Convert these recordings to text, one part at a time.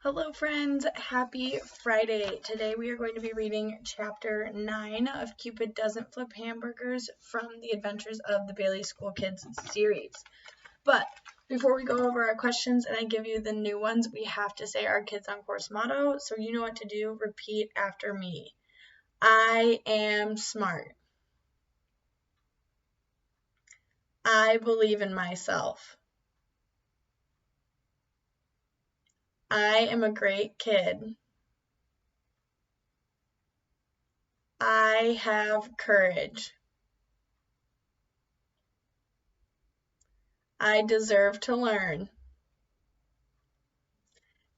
Hello friends, happy Friday. Today we are going to be reading chapter 9 of Cupid Doesn't Flip Hamburgers from the Adventures of the Bailey School Kids series. But before we go over our questions and I give you the new ones, we have to say our Kids on Course motto, so you know what to do. Repeat after me. I am smart. I believe in myself. I am a great kid. I have courage. I deserve to learn.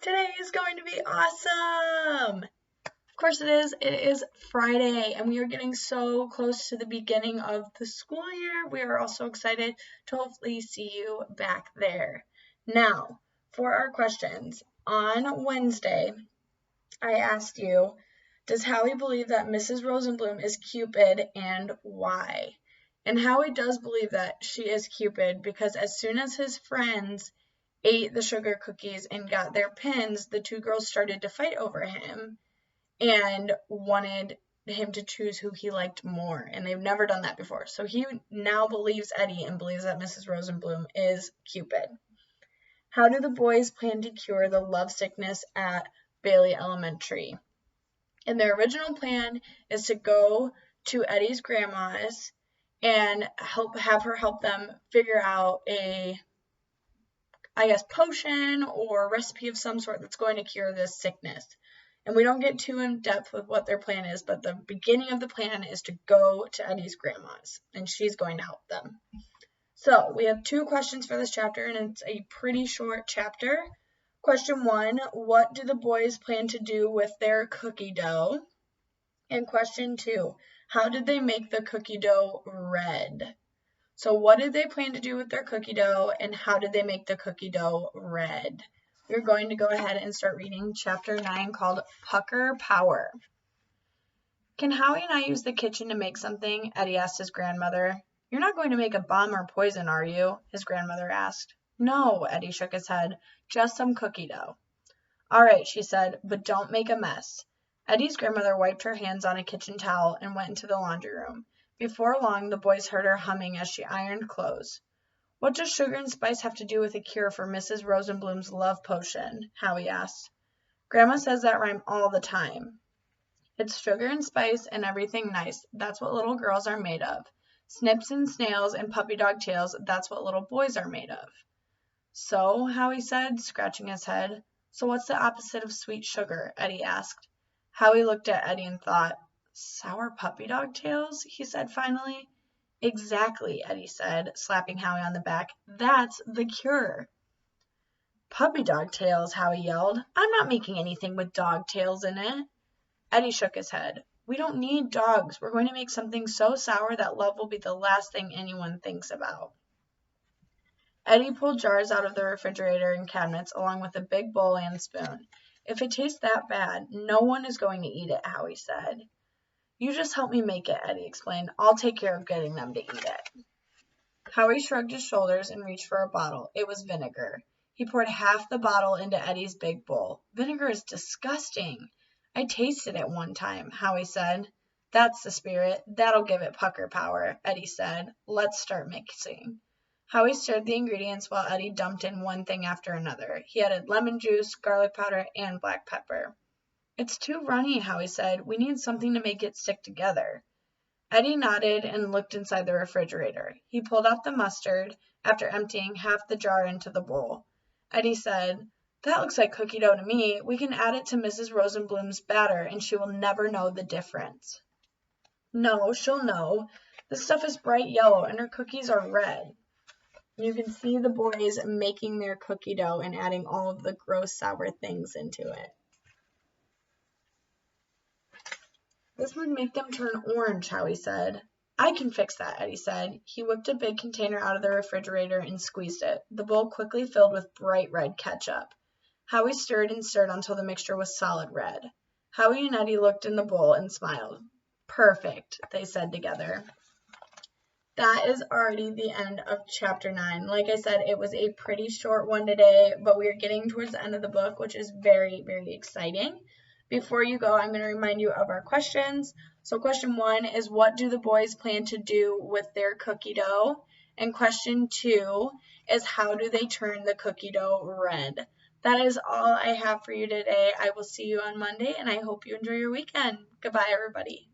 Today is going to be awesome! Of course it is. It is Friday, and we are getting so close to the beginning of the school year. We are also excited to hopefully see you back there. Now, for our questions. On Wednesday, I asked you, does Howie believe that Mrs. Rosenblum is Cupid and why? And Howie does believe that she is Cupid because as soon as his friends ate the sugar cookies and got their pins, the two girls started to fight over him and wanted him to choose who he liked more. And they've never done that before. So he now believes Eddie and believes that Mrs. Rosenblum is Cupid. How do the boys plan to cure the love sickness at Bailey Elementary? And their original plan is to go to Eddie's grandma's and have her help them figure out a potion or recipe of some sort that's going to cure this sickness. And we don't get too in depth with what their plan is, but the beginning of the plan is to go to Eddie's grandma's, and she's going to help them. So we have 2 questions for this chapter, and it's a pretty short chapter. Question 1, what do the boys plan to do with their cookie dough? And question 2, how did they make the cookie dough red? So what did they plan to do with their cookie dough, and how did they make the cookie dough red? We're going to go ahead and start reading chapter 9 called Pucker Power. Can Howie and I use the kitchen to make something? Eddie asked his grandmother. You're not going to make a bomb or poison, are you? His grandmother asked. No, Eddie shook his head. Just some cookie dough. All right, she said, but don't make a mess. Eddie's grandmother wiped her hands on a kitchen towel and went into the laundry room. Before long, the boys heard her humming as she ironed clothes. What does sugar and spice have to do with a cure for Mrs. Rosenblum's love potion? Howie asked. Grandma says that rhyme all the time. It's sugar and spice and everything nice. That's what little girls are made of. Snips and snails and puppy dog tails, that's what little boys are made of. So, Howie said, scratching his head. So what's the opposite of sweet sugar? Eddie asked. Howie looked at Eddie and thought, sour puppy dog tails? He said finally. Exactly, Eddie said, slapping Howie on the back. That's the cure. Puppy dog tails, Howie yelled. I'm not making anything with dog tails in it. Eddie shook his head. We don't need dogs. We're going to make something so sour that love will be the last thing anyone thinks about. Eddie pulled jars out of the refrigerator and cabinets along with a big bowl and spoon. If it tastes that bad, no one is going to eat it, Howie said. You just help me make it, Eddie explained. I'll take care of getting them to eat it. Howie shrugged his shoulders and reached for a bottle. It was vinegar. He poured half the bottle into Eddie's big bowl. Vinegar is disgusting. I tasted it one time, Howie said. That's the spirit. That'll give it pucker power, Eddie said. Let's start mixing. Howie stirred the ingredients while Eddie dumped in one thing after another. He added lemon juice, garlic powder, and black pepper. It's too runny, Howie said. We need something to make it stick together. Eddie nodded and looked inside the refrigerator. He pulled out the mustard after emptying half the jar into the bowl. Eddie said, that looks like cookie dough to me. We can add it to Mrs. Rosenblum's batter, and she will never know the difference. No, she'll know. This stuff is bright yellow, and her cookies are red. You can see the boys making their cookie dough and adding all of the gross sour things into it. This would make them turn orange, Howie said. I can fix that, Eddie said. He whipped a big container out of the refrigerator and squeezed it. The bowl quickly filled with bright red ketchup. Howie stirred and stirred until the mixture was solid red. Howie and Eddie looked in the bowl and smiled. Perfect, they said together. that is already the end of chapter 9. Like I said, it was a pretty short one today, but we are getting towards the end of the book, which is very, very exciting. Before you go, I'm going to remind you of our questions. So question 1 is, what do the boys plan to do with their cookie dough? And question 2 is, how do they turn the cookie dough red? That is all I have for you today. I will see you on Monday, and I hope you enjoy your weekend. Goodbye, everybody.